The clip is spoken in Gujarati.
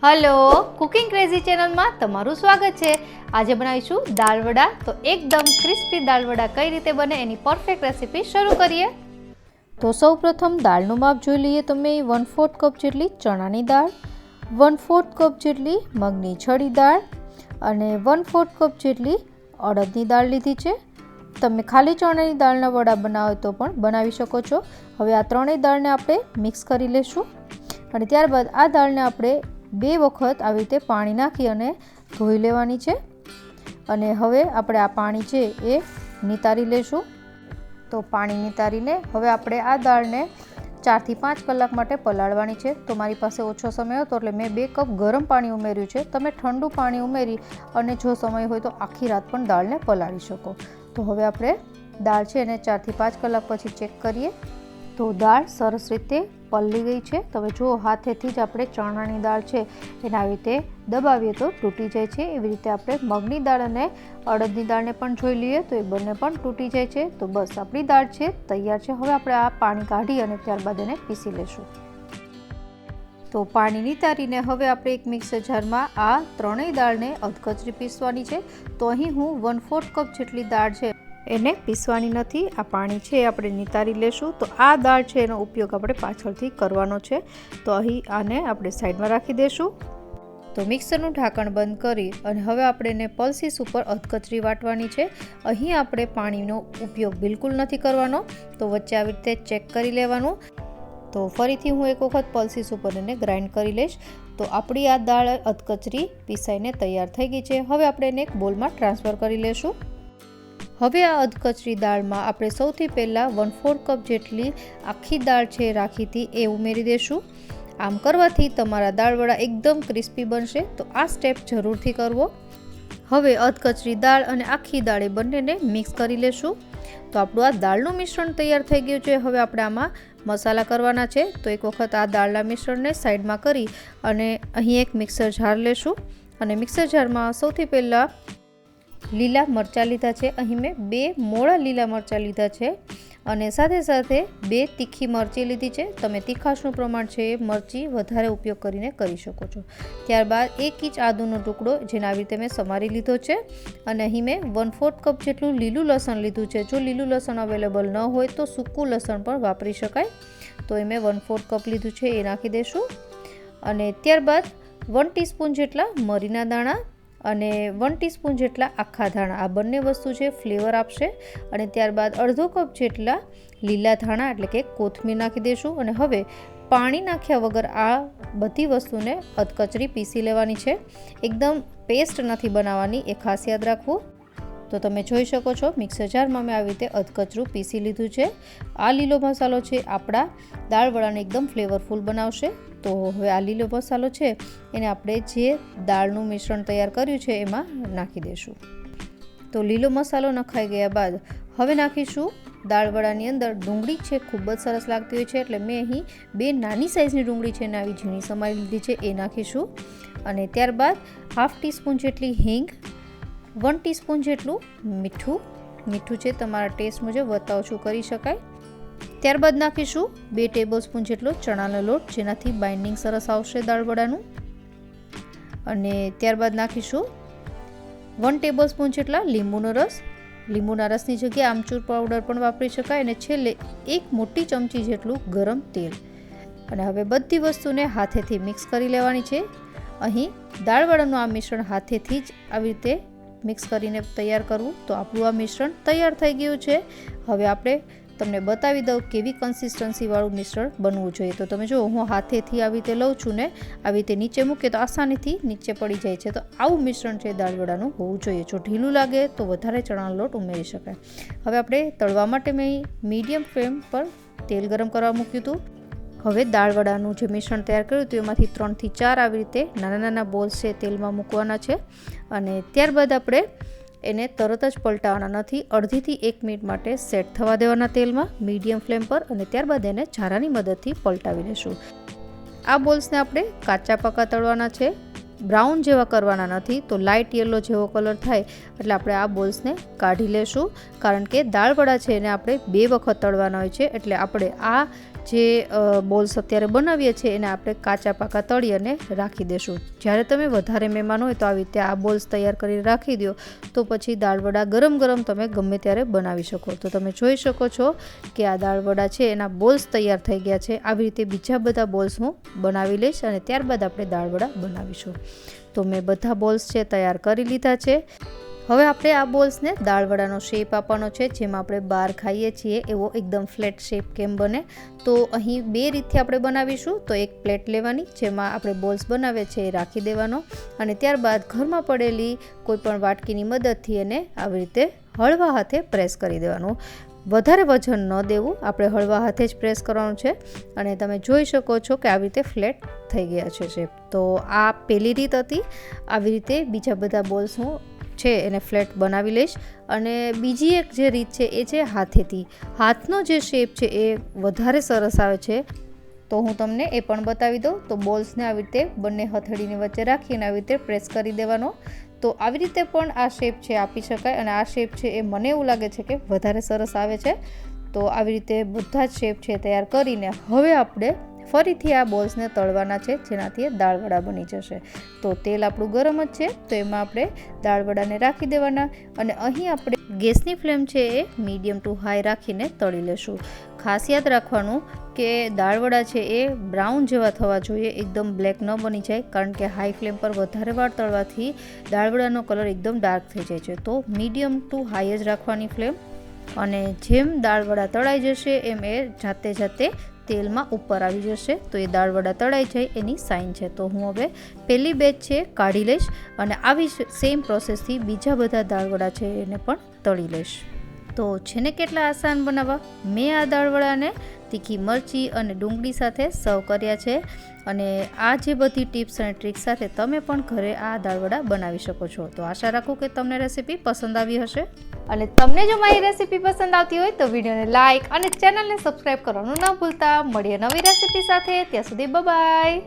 हेलो कुकिंग क्रेजी चैनल में तमारू स्वागत है। आज बनावीशुं दालवड़ा। तो एकदम क्रिस्पी दालवड़ा कई रीते बने एनी परफेक्ट रेसिपी शुरू करिए। तो सौ प्रथम दाळनुं माप जोई लईए। तमे 1/4 कप जेटली चणानी दाळ, 1/4 कप जेटली मगनी छड़ी दाळ अने 1/4 कप जेटली अड़दनी दाळ लीधी छे। तमे खाली चणानी दाळना वड़ा बनावो तो पण बनावी शको छो। हवे आ त्रणेय दाळने आपणे मिक्स करी लेशुं अने त्यारबाद आ दाळने आपणे 2 वखत આવી રીતે પાણી નાખી અને ધોઈ લેવાની છે। અને હવે આપણે આ પાણી છે એ નિતારી લેશું। તો પાણી નિતારીને હવે આપણે આ દાળને 4 થી 5 કલાક માટે પલાળવાની છે। તો મારી પાસે ઓછો સમય હતો એટલે મેં 2 કપ ગરમ પાણી ઉમેર્યું છે। તમે ઠંડુ પાણી ઉમેરી અને જો સમય હોય તો આખી રાત પણ દાળને પલાળી શકો। તો હવે આપણે દાળ છે એને 4 થી 5 કલાક પછી ચેક કરીએ। तो दाळ सरस रीते पलળી गई है। तमे जो हाथेथी ज आपणे चणानी दाळ छे एने આવી રીતે दबावीए तो तूटी जाय छे। एवी रीते आपणे मगनी दाळ अने अड़दनी दाळने पण जोई लईए तो ए बंने पण तूटी जाय छे। तो बस आपणी दाळ छे तैयार छे। हवे आपणे आ पाणी काढी अने त्यारबाद एने पीसी लेशुं। तो पाणी नितारीने हवे आपणे एक मिक्सर जारमां आ त्रणेय दाळने अधकचरी पीसवानी छे। तो અહીં હું 1/4 कप જેટલી દાળ છે એને પીસવાની નથી। આ પાણી છે આપણે નિતારી લેશું। તો આ દાળ છે એનો ઉપયોગ આપણે પાછળથી કરવાનો છે। તો અહીં આને આપણે સાઈડમાં રાખી દેશું। તો મિક્સરનું ઢાંકણ બંધ કરી અને હવે આપણે એને પલ્સીસ ઉપર અધકચરી વાટવાની છે। અહીં આપણે પાણીનો ઉપયોગ બિલકુલ નથી કરવાનો। તો વચ્ચે આવી રીતે ચેક કરી લેવાનું। તો ફરીથી હું એક વખત પલ્સીસ ઉપર એને ગ્રાઇન્ડ કરી લઈશ। તો આપણી આ દાળ અધકચરી પીસાઈને તૈયાર થઈ ગઈ છે। હવે આપણે એને એક બોલમાં ટ્રાન્સફર કરી લેશું। હવે આ અધકચરી દાળમાં આપણે સૌથી પહેલાં 1/4 કપ જેટલી આખી દાળ છે રાખી એ ઉમેરી દેશું। આમ કરવાથી તમારા દાળવડા એકદમ ક્રિસ્પી બનશે। તો આ સ્ટેપ જરૂરથી કરવો। હવે અધકચરી દાળ અને આખી દાળ એ બંનેને મિક્સ કરી લેશું। તો આપણું આ દાળનું મિશ્રણ તૈયાર થઈ ગયું છે। હવે આપણે આમાં મસાલા કરવાના છે। તો એક વખત આ દાળના મિશ્રણને સાઈડમાં કરી અને અહીં એક મિક્સર જાર લેશું અને મિક્સર જારમાં સૌથી પહેલાં લીલા મરચાં લીધા છે। અહીં મેં 2 મોળા લીલા મરચાં લીધા છે અને સાથે સાથે 2 તીખી મરચી લીધી છે। તમે તીખાશનું પ્રમાણ છે એ મરચી વધારે ઉપયોગ કરીને કરી શકો છો। ત્યારબાદ 1 ઇંચ આદુનો ટુકડો જેને આવી રીતે મેં સમારી લીધો છે અને અહીં મેં 1/4 કપ જેટલું લીલું લસણ લીધું છે। જો લીલું લસણ અવેલેબલ ન હોય તો સૂકું લસણ પણ વાપરી શકાય। તો એ મેં 1/4 કપ લીધું છે એ નાખી દઈશું અને ત્યારબાદ 1 ટીસ્પૂન જેટલા મરીના દાણા અને 1 ટીસ્પૂન જેટલા આખા ધાણા। આ બંને વસ્તુ છે ફ્લેવર આપશે। અને ત્યારબાદ અડધો કપ જેટલા લીલા ધાણા એટલે કે કોથમીર નાખી દઈશું અને હવે પાણી નાખ્યા વગર આ બધી વસ્તુને અધકચરી પીસી લેવાની છે। એકદમ પેસ્ટ નથી બનાવવાની, એ ખાસ યાદ રાખવું। તો તમે જોઈ શકો છો મિક્સર જારમાં મેં આવી રીતે અધકચરું પીસી લીધું છે। આ લીલો મસાલો છે આપણા દાળવડાને એકદમ ફ્લેવરફુલ બનાવશે। તો હવે આ લીલો મસાલો છે એને આપણે જે દાળનું મિશ્રણ તૈયાર કર્યું છે એમાં નાખી દઈશું। તો લીલો મસાલો નખાઈ ગયા બાદ હવે નાખીશું દાળવડાની અંદર ડુંગળી છે। ખૂબ જ સરસ લાગતી હોય છે એટલે મેં અહીં 2 નાની સાઇઝની ડુંગળી છે ને આવી ઝીણી સમારી લીધી છે એ નાખીશું અને ત્યારબાદ 1/2 ટીસ્પૂન જેટલી હિંગ, 1 ટીસ્પૂન જેટલું મીઠું છે તમારા ટેસ્ટ મુજબ વધતા ઓછું કરી શકાય। ત્યારબાદ નાખીશું 2 ટેબલસ્પૂન જેટલો ચણાનો લોટ જેનાથી બાઇન્ડિંગ સરસ આવશે દાળવડાનું અને ત્યારબાદ નાખીશું 1 ટેબલસ્પૂન જેટલા લીંબુનો રસ। લીંબુના રસની જગ્યાએ આમચૂર પાવડર પણ વાપરી શકાય અને છેલ્લે 1 મોટી ચમચી જેટલું ગરમ તેલ અને હવે બધી વસ્તુને હાથેથી મિક્સ કરી લેવાની છે। અહીં દાળવડાનું આ મિશ્રણ હાથેથી જ આવી રીતે મિક્સ કરીને તૈયાર કરવું। તો આપણું આ મિશ્રણ તૈયાર થઈ ગયું છે। હવે આપણે તમને બતાવી દઉં કેવી કન્સિસ્ટન્સીવાળું મિશ્રણ બનવું જોઈએ। તો તમે જો હું હાથેથી આવી રીતે લઉં છું ને આવી રીતે નીચે મૂકે તો આસાનીથી નીચે પડી જાય છે। તો આવું મિશ્રણ છે દાળવડાનું હોવું જોઈએ। જો ઢીલું લાગે તો વધારે ચણાનો લોટ ઉમેરી શકાય। હવે આપણે તળવા માટે મેં મીડિયમ ફ્લેમ પર તેલ ગરમ કરવા મૂક્યું હતું। હવે દાળવડાનું જે મિશ્રણ તૈયાર કર્યું હતું એમાંથી 3 થી 4 આવી રીતે નાના નાના બોલ્સ છે તેલમાં મૂકવાના છે અને ત્યારબાદ આપણે એને તરત જ પલટાવવાના નથી। અડધીથી 1 મિનિટ માટે સેટ થવા દેવાના તેલમાં મીડિયમ ફ્લેમ પર અને ત્યારબાદ એને ઝારાની મદદથી પલટાવી લેશું। આ બોલ્સને આપણે કાચા પાકા તળવાના છે। બ્રાઉન જેવા કરવાના નથી, તો લાઇટ યલો જેવો કલર થાય એટલે આપણે આ બોલ્સને કાઢી લેશું, કારણ કે દાળવડા છે એને આપણે 2 વખત તળવાના હોય છે, એટલે આપણે આ જે બોલ્સ અત્યારે બનાવીએ છીએ એને આપણે કાચા પાકા તળી અને રાખી દેશું. જ્યારે તમે વધારે મહેમાન હોય તો આવી રીતે આ બોલ્સ તૈયાર કરી રાખી દો, તો પછી દાળવડા ગરમ ગરમ તમે ગમે ત્યારે બનાવી શકો. તો તમે જોઈ શકો છો કે આ દાળવડા છે એના બોલ્સ તૈયાર થઈ ગયા છે. આવી રીતે બીજા બધા બોલ્સ હું બનાવી લઈશ અને ત્યારબાદ આપણે દાળવડા બનાવીશું. તો મેં બધા બોલ્સ છે તૈયાર કરી લીધા છે. હવે આપણે આ બોલ્સને દાળવડાનો શેપ આપવાનો છે, જેમાં આપણે બહાર ખાઈએ છીએ એવો એકદમ ફ્લેટ શેપ કેમ બને. તો અહીં 2 રીતથી આપણે બનાવીશું. તો એક પ્લેટ લેવાની, જેમાં આપણે બોલ્સ બનાવીએ છીએ એ રાખી દેવાનો, અને ત્યારબાદ ઘરમાં પડેલી કોઈપણ વાટકીની મદદથી એને આવી રીતે હળવા હાથે પ્રેસ કરી દેવાનું. વધારે વજન ન દેવું, આપણે હળવા હાથે જ પ્રેસ કરવાનું છે. અને તમે જોઈ શકો છો કે આવી રીતે ફ્લેટ થઈ ગયા છે શેપ. તો આ પહેલી રીત હતી. આવી રીતે બીજા બધા બોલ્સ હું છે એને ફ્લેટ બનાવી લઈશ. અને બીજી એક જે રીત છે એ છે હાથેથી. હાથનો જે શેપ છે એ વધારે સરસ આવે છે, તો હું તમને એ પણ બતાવી દઉં. તો બોલ્સને આવી રીતે બંને હથેળીની વચ્ચે રાખીને આવી રીતે પ્રેસ કરી દેવાનો. તો આવી રીતે પણ આ શેપ છે આપી શકાય, અને આ શેપ છે એ મને એવું લાગે છે કે વધારે સરસ આવે છે. તો આવી રીતે બધા જ શેપ છે તૈયાર કરીને હવે આપણે ફરીથી આ બોલ્સને તળવાના છે, જેનાથી દાળવડા બની જશે. તો તેલ આપણું ગરમ જ છે, તો એમાં આપણે દાળવડાને રાખી દેવાના, અને અહીં આપણે ગેસની ફ્લેમ છે એ મીડિયમ ટુ હાઈ રાખીને તળી લેશું. ખાસ યાદ રાખવાનું કે દાળવડા છે એ બ્રાઉન જેવા થવા જોઈએ, એકદમ બ્લેક ન બની જાય, કારણ કે હાઈ ફ્લેમ પર વધારે વાર તળવાથી દાળવડાનો કલર એકદમ ડાર્ક થઈ જાય છે. તો મીડિયમ ટુ હાઈ જ રાખવાની ફ્લેમ, અને જેમ દાળવડા તળાઈ જશે એમ એ જાતે જાતે તેલમાં ઉપર આવી જશે. તો એ દાળવડા તળાઈ જાય એની સાઇન છે. તો હું હવે પહેલી બેચ છે કાઢી લઈશ, અને આવી સેમ પ્રોસેસથી બીજા બધા દાળવડા છે એને પણ તળી લઈશ. તો છે ને કેટલા આસાન બનાવવા. મેં આ દાળવડાને તીખી મરચી અને ડુંગળી સાથે સર્વ કર્યા છે, અને આ જે બધી ટિપ્સ અને ટ્રિક્સ સાથે તમે પણ ઘરે આ દાળવડા બનાવી શકો છો. તો આશા રાખું કે તમને રેસીપી પસંદ આવી હશે, અને તમને જો મારી રેસીપી પસંદ આવતી હોય તો વિડીયોને લાઇક અને ચેનલને સબસ્ક્રાઈબ કરવાનું ન ભૂલતા. મળીએ નવી રેસીપી સાથે, ત્યાં સુધી બાય.